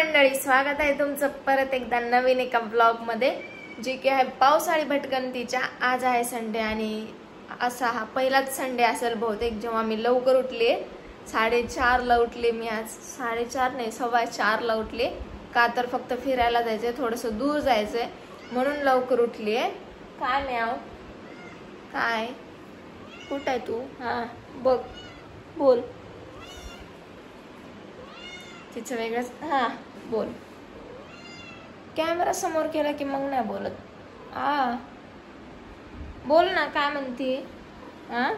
मंडळी, स्वागत आहे तुमचं परत एकदा नवीन एका ब्लॉग मध्ये, जी की आहे पावसाळी भटकंतीच्या। आज आहे संडे आणि असा हा पहिलाच संडे असेल बहुतेक जेव्हा मी लवकर उठले। 4:30 ला उठले मी आज। 4:30 नाही 4:15 ला उठले, का तर फक्त फिरायला जायचंय, थोडंसं दूर जायचंय म्हणून लवकर उठली आहे। काय म्याव काय कुठं आहे तू? हा बघ बोल, तिचं वेगळंच। हा बोल, कॅमेरा समोर केला की मग नाही बोलत। हा बोल ना, काय म्हणती? हा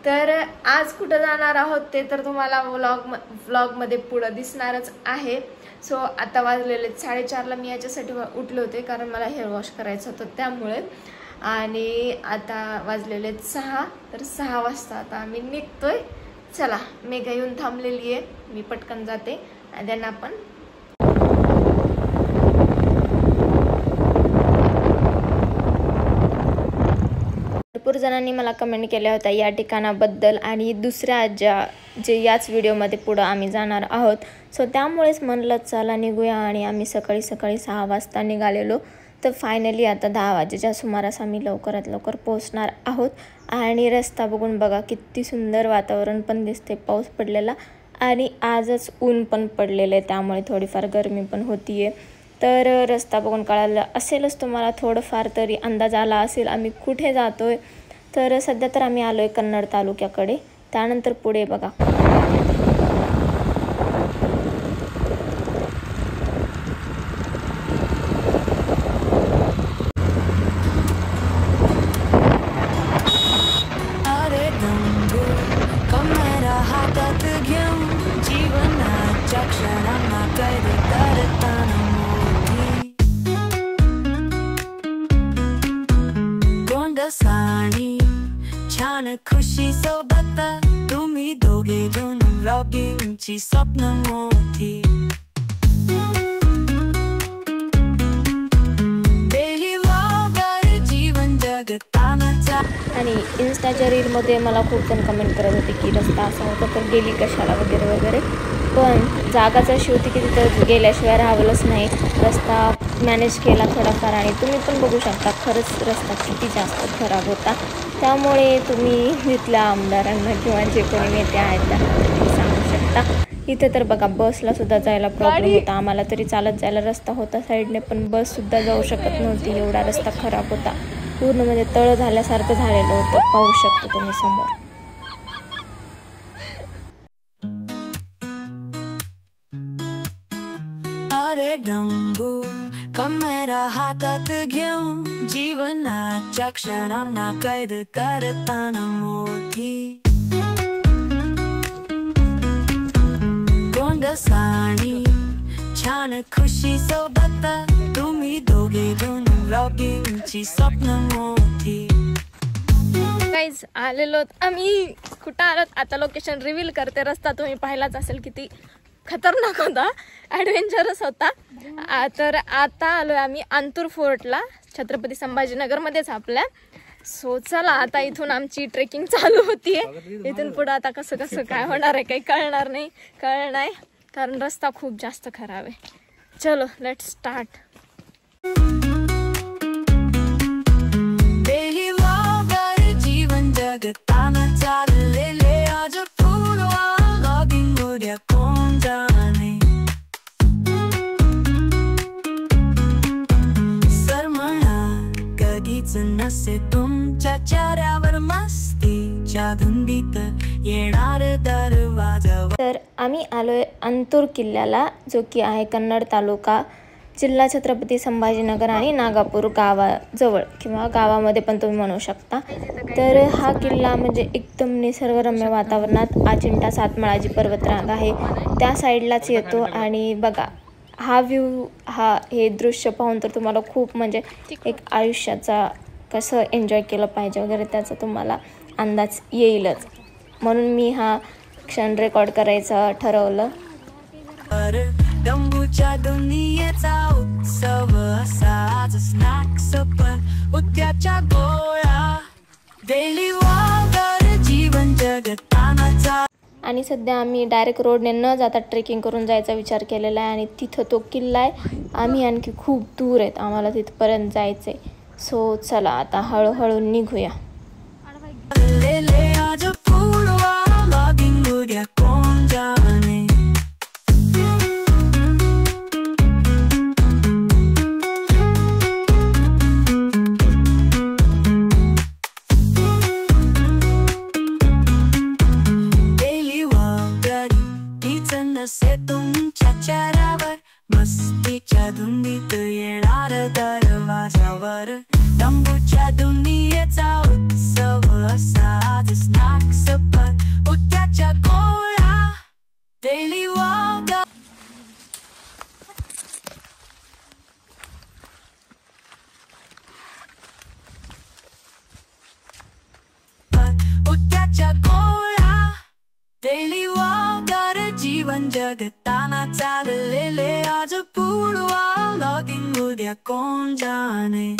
तर आज कुठं जाणार आहोत ते तर तुम्हाला व्लॉग मध्ये पुढे दिसणारच आहे। सो आता वाजलेले 4:30 ला मी याच्यासाठी उठले होते कारण मला हेअर वॉश करायचं होतं त्यामुळे, आणि आता वाजलेले 6, तर 6 वाजता आता आम्ही निघतोय। चला, मेघा येऊन थांबलेली आहे, मी पटकन जाते आणि त्यांना आपण भरपूर जणांनी मला कमेंट केल्या होत्या या ठिकाणाबद्दल आणि दुसऱ्या जे याच व्हिडिओमध्ये पुढं आम्ही जाणार आहोत। सो त्यामुळेच म्हणलं चला निघूया, आणि आम्ही सकाळी 6 वाजता निघालेलो। तर फायनली आता 10 वाजेच्या सुमारास आम्ही लवकरात लवकर पोहोचणार आहोत। आणि रस्ता बघून बघा किती सुंदर वातावरण पण दिसते, पाऊस पडलेला आणि आजच ऊन पण पडलेलं आहे, त्यामुळे थोडीफार गरमी पण होतीये। तर रस्ता बघून कळालं असेलच तुम्हाला, थोडंफार तरी अंदाज आला असेल आम्ही कुठे जातोय। तर सध्या तर आम्ही आलोय कन्नड तालुक्याकडे, त्यानंतर पुढे बघा छान खुशी सोबत तुम्ही दोघे जण व्लॉगिंगची स्वप्न मोठी। डेली व्लॉगर जीवन जगतानाचा। आणि इन्स्टाच्या रीलमध्ये मला खूप जण कमेंट करत होते की रस्ता असा होता तर गेली कशाला वगैरे वगैरे, पण जागाचा शेवटी की तिथं गेल्याशिवाय राहावंच नाही। रस्ता मॅनेज केला थोडाफार, आणि तुम्ही पण बघू शकता खरंच रस्ता किती जास्त खराब होता। त्यामुळे तुम्ही इथल्या आमदारांना किंवा जे कोणी नेते आहेत त्यांना सांगू शकता। इथे तर बघा बसला सुद्धा जायला प्रॉब्लेम होता, आम्हाला तरी चालत जायला रस्ता होता साईडने, पण बस सुद्धा जाऊ शकत नव्हती, एवढा रस्ता खराब होता। पूर्ण म्हणजे तळ झाल्यासारखं झालेलं होतं, पाहू शकता तुम्ही समोर। अरे डंबू कॅमेरा हातात घेऊन जीवनाच्या क्षणांना कैद करताना मोठी। गोंडसाणी छान खुशी सोबत तुम्ही दोघे जण व्लॉगिंगची स्वप्न मोठी। गाईज आलेलो आम्ही, कुठं आलोत आता लोकेशन रिव्हील करते। रस्ता तुम्ही पाहिलाच असेल किती खतरनाक होता, ॲडव्हेंचरस होता। तर आता आलोय आम्ही अंतूर फोर्टला, छत्रपती संभाजीनगर मध्येच आपल्या। सो चला आता इथून आमची ट्रेकिंग चालू होतीये। इथून पुढे आता कसं कसं काय होणार आहे काही कळणार नाही कारण रस्ता खूप जास्त खराब आहे। चलो लेट्स स्टार्ट। डेली व्लॉगर जीवन जगताना चाललेले आज पूर्वा व्लॉगिंग उद्या कोण जाणे। सर म्हणा कधीच नसे तुमच्या चेहऱ्यावर मस्तीच्या धुंदीत येणार दरवाजा। तर आम्ही आलोय अंतूर किल्ल्याला, जो की आहे कन्नड तालुका, जिल्हा छत्रपती संभाजीनगर आणि नागापूर गावाजवळ किंवा गावामध्ये पण तुम्ही म्हणू शकता। तर हा किल्ला म्हणजे एकदम निसर्गरम्य वातावरणात अजिंठा सातमाळाची पर्वतरांग आहे त्या साईडलाच येतो। आणि बघा हा व्ह्यू, हे दृश्य पाहून तर तुम्हाला खूप म्हणजे एक आयुष्याचा कसं एन्जॉय केलं पाहिजे वगैरे त्याचा तुम्हाला अंदाज येईलच, म्हणून मी हा क्षण रेकॉर्ड करायचं ठरवलं। डंबूच्या दुनियेचा उत्सव असाच स्नॅक्स पण उद्याच्या गोळ्या। डेली व्लॉगर जीवन जगतानाचा। आणि सध्या आम्ही डायरेक्ट रोडने न जाता ट्रेकिंग करून जायचा विचार केलेला आहे आणि तिथं तो किल्ला आहे. आम्ही आणखी खूप दूर आहेत, आम्हाला तिथपर्यंत जायचं आहे. सो चला आता हळूहळू निघूया. मस्तीच्या धुंदीत येणार दरवाजावर तंबूच्या दुनियेचा उत्सव असाच स्नॅक्स पर उद्याच्या गोळा डेली वॉक उद्याच्या गोळा डेली वॉकर जीवन जगताना चाललेले आज पूर्वा लॉगिंग उद्या कोण जाणे.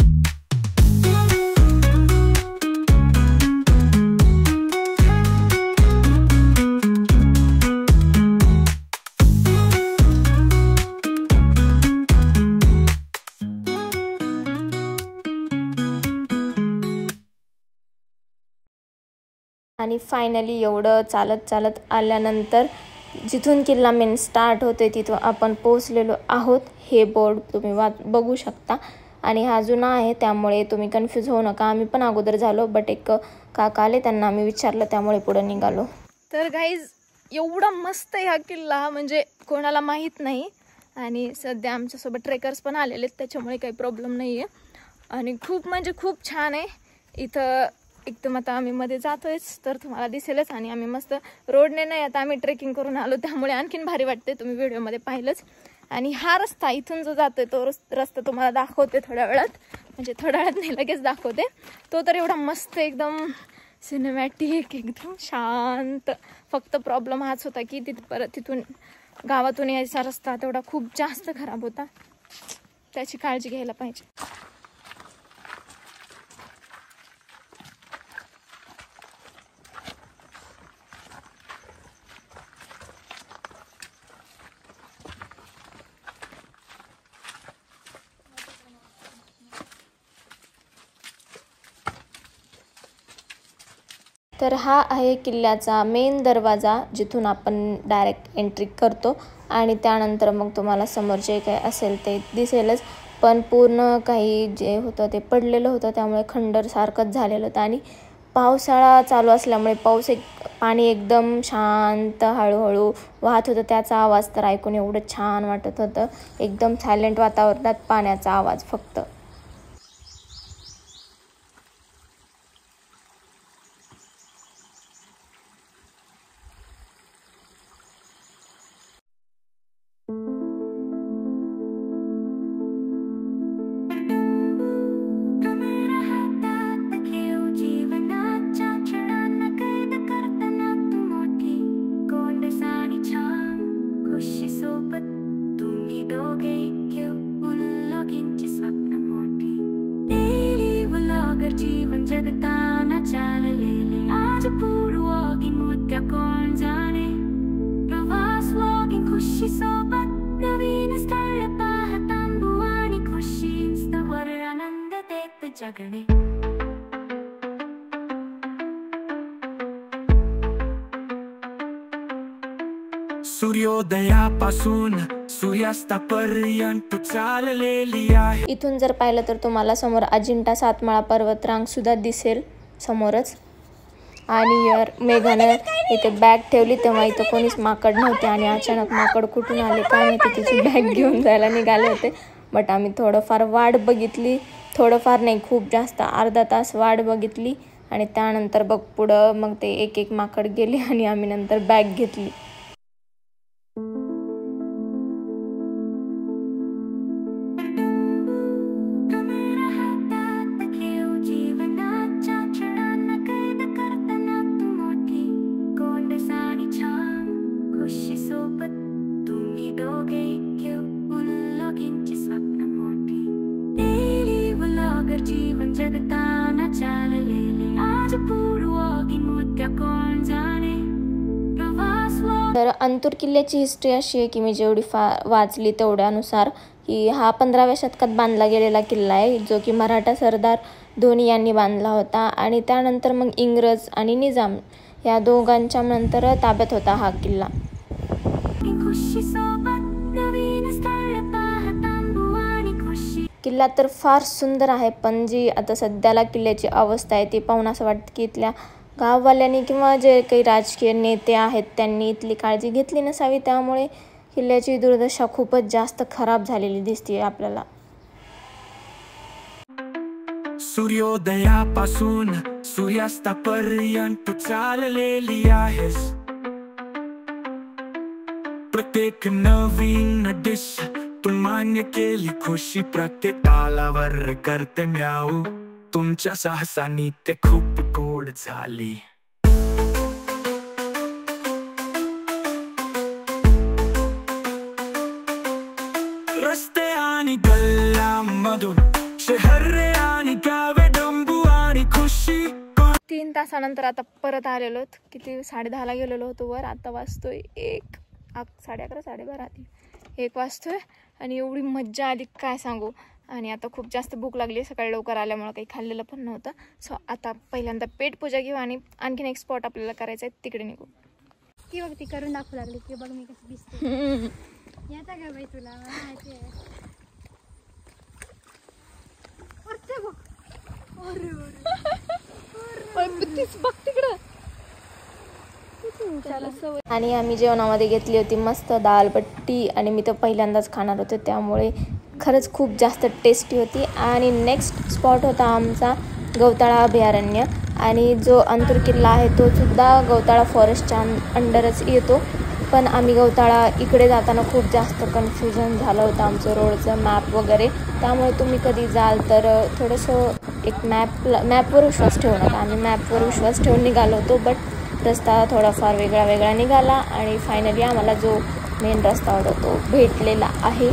आणि फायनली एवढं चालत चालत आल्यानंतर जिथून किल्ला मेन स्टार्ट होते तिथं आपण पोहोचलेलो आहोत. हे बोर्ड तुम्ही बघू शकता आणि हा जुना आहे त्यामुळे तुम्ही कन्फ्यूज होऊ नका. आम्ही पण अगोदर झालो बट एक काका आले त्यांना आम्ही विचारलं त्यामुळे पुढे निघालो. तर गाईज एवढा मस्त आहे हा किल्ला, म्हणजे कोणाला माहीत नाही. आणि सध्या आमच्यासोबत ट्रेकर्स पण आलेले आहेत त्याच्यामुळे काही प्रॉब्लेम नाही आहे. आणि खूप म्हणजे खूप छान आहे इथं. एकदम आता आम्ही मध्ये जातोयच तर तुम्हाला दिसेलच. आणि आम्ही मस्त रोडने नाही आता आम्ही ट्रेकिंग करून आलो त्यामुळे आणखीन भारी वाटते, तुम्ही व्हिडिओमध्ये पाहिलंच. आणि हा रस्ता इथून जो जातोय तो रस्ता तुम्हाला दाखवते थोड्या वेळात, म्हणजे थोड्या वेळात नाही लगेच दाखवते. तो तर एवढा मस्त एकदम सिनेमॅटिक एकदम शांत. फक्त प्रॉब्लेम हाच होता की तिथून गावातून यायचा रस्ता तेवढा खूप जास्त खराब होता, त्याची काळजी घ्यायला पाहिजे. तर हा आहे किल्ल्याचा मेन दरवाजा जिथून आपण डायरेक्ट एंट्री करतो आणि त्यानंतर मग तुम्हाला समोर जे काही असेल ते दिसेलच. पण पूर्ण काही जे होतं ते पडलेलं होतं त्यामुळे खंडर सारखंच झालेलं होतं. आणि पावसाळा चालू असल्यामुळे पाणी एकदम शांत हळूहळू वाहत होतं. त्याचा आवाज तर ऐकून एवढं छान वाटत होतं. एकदम सायलेंट वातावरणात पाण्याचा आवाज फक्त. जीवन जगताना चाललेले आज पूर्वगिन उद्या कोण जाणे. प्रवास वॉकिंग खुशी सोबत नवीन स्थळ पाहत तांबू आणि खुशींवर आनंद देत जगणे. सूर्योदयापासून सूर्यास्तापर्यंत चाललेली आहे. इथून जर पाहिलं तर तुम्हाला समोर अजिंठा सातमाळा पर्वतरांग सुद्धा दिसेल समोरच. आणि मेघानं इथे बॅग ठेवली तेव्हा इथं कोणीच माकड नव्हते आणि अचानक माकड कुठून आले काय माहिती, तिची बॅग घेऊन जायला निघाले होते. बट आम्ही थोडंफार वाट बघितली, थोडंफार नाही खूप जास्त, अर्धा तास वाट बघितली आणि त्यानंतर बघ पुढं मग ते एक एक माकड गेले आणि आम्ही नंतर बॅग घेतली. जीवन जगताना चाललेले आज पूर्वगिन उद्या कोण जाणे. प्रवास तर अंतूर किल्ल्याची हिस्ट्री अशी आहे की मी जेवढी वाचली तेवढ्यानुसार की हा 15व्या शतकात बांधला गेलेला किल्ला आहे, जो की मराठा सरदार दोन्ही यांनी बांधला होता. आणि त्यानंतर मग इंग्रज आणि निजाम या दोघांच्या नंतर ताब्यात होता हा किल्ला. किल्ला तर फार सुंदर आहे, पण जी आता सध्याला किल्ल्याची अवस्था आहे ती पाहून असं वाटतं की इथल्या गाववाल्यांनी किंवा जे काही राजकीय नेते आहेत त्यांनी इथली काळजी घेतली नसावी. त्यामुळे किल्ल्याची दुर्दशा खूपच जास्त खराब झालेली दिसते आपल्याला. सूर्योदयापासून सूर्यास्तापर्यंत चाललेली आहेस. प्रत्येक नवीन डिश तू मान्य केली, खुशी प्रत्येकाला वर करते म्याऊ. तुमच्या साहसानी ते खूप गोड झाली. रस्ते आणि गल्ल्यांमधून शहरे आणि गावे, डंबू आणि खुशी. 3 तासानंतर आता परत आलेलो. किती 10:30ला गेलेलो होतो वर. आता वाजतोय 11:30 12:30 1 वाजतोय. आणि एवढी मज्जा आली काय सांगू. आणि आता खूप जास्त भूक लागली, सकाळी लवकर आल्यामुळे काही खाल्लेलं पण नव्हतं. सो आता पहिल्यांदा पेट पूजा घेऊ आणि आणखीन एक स्पॉट आपल्याला करायचं आहे, तिकडे निघू. ती बघ ती करून दाखवू लागली की बघ मी कशी दिसते. येता का बाई तुला माहिती आहे. बघ तिकडं. आणि आम्ही जेवणामध्ये घेतली होती मस्त दालबट्टी आणि मी तर पहिल्यांदाच खाणार होते, त्यामुळे खरंच खूप जास्त टेस्टी होती. आणि नेक्स्ट स्पॉट होता आमचा गवताळा अभयारण्य. आणि जो अंतूर किल्ला आहे तो सुद्धा गवताळा फॉरेस्टच्या अंडरच येतो. पण आम्ही गवताळा इकडे जाताना खूप जास्त कन्फ्युजन झालं होतं आमचं रोडचं मॅप वगैरे. त्यामुळे तुम्ही कधी जाल तर थोडंसं एक मॅपवर विश्वास ठेवू नका. आम्ही मॅपवर विश्वास ठेवून निघालो होतो, बट रस्ता थोडाफार वेगळा निघाला आणि फायनली आम्हाला जो मेन रस्ता होता तो भेटलेला आहे.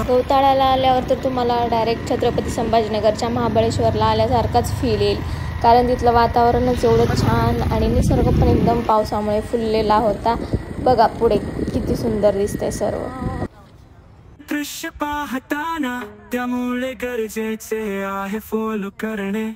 गवताळ्याला आल्यावर तर तुम्हाला डायरेक्ट छत्रपती संभाजीनगरच्या महाबळेश्वरला आल्यासारखाच फील येईल, कारण तिथलं वातावरणच एवढं छान आणि निसर्ग पण एकदम पावसामुळे फुललेला होता. बघा पुढे किती सुंदर दिसतंय सर्व. दृश्य पाहताना त्यामुळे गरजेचे आहे फॉलो करणे.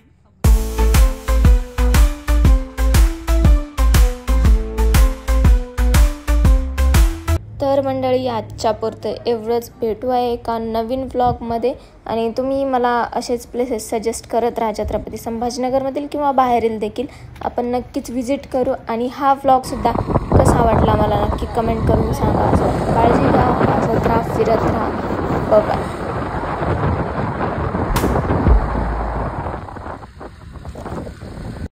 तर मंडळी आजच्या पुरतं एवढंच. भेटू आहे एका नवीन व्लॉगमध्ये. आणि तुम्ही मला असेच प्लेसेस सजेस्ट करत राहा छत्रपती संभाजीनगरमधील किंवा बाहेरील देखील. आपण नक्कीच व्हिजिट करू. आणि हा व्लॉगसुद्धा कसा वाटला मला नक्की कमेंट करून सांगा. काळजी घ्या, असंच राहा, फिरत राहा. बघा.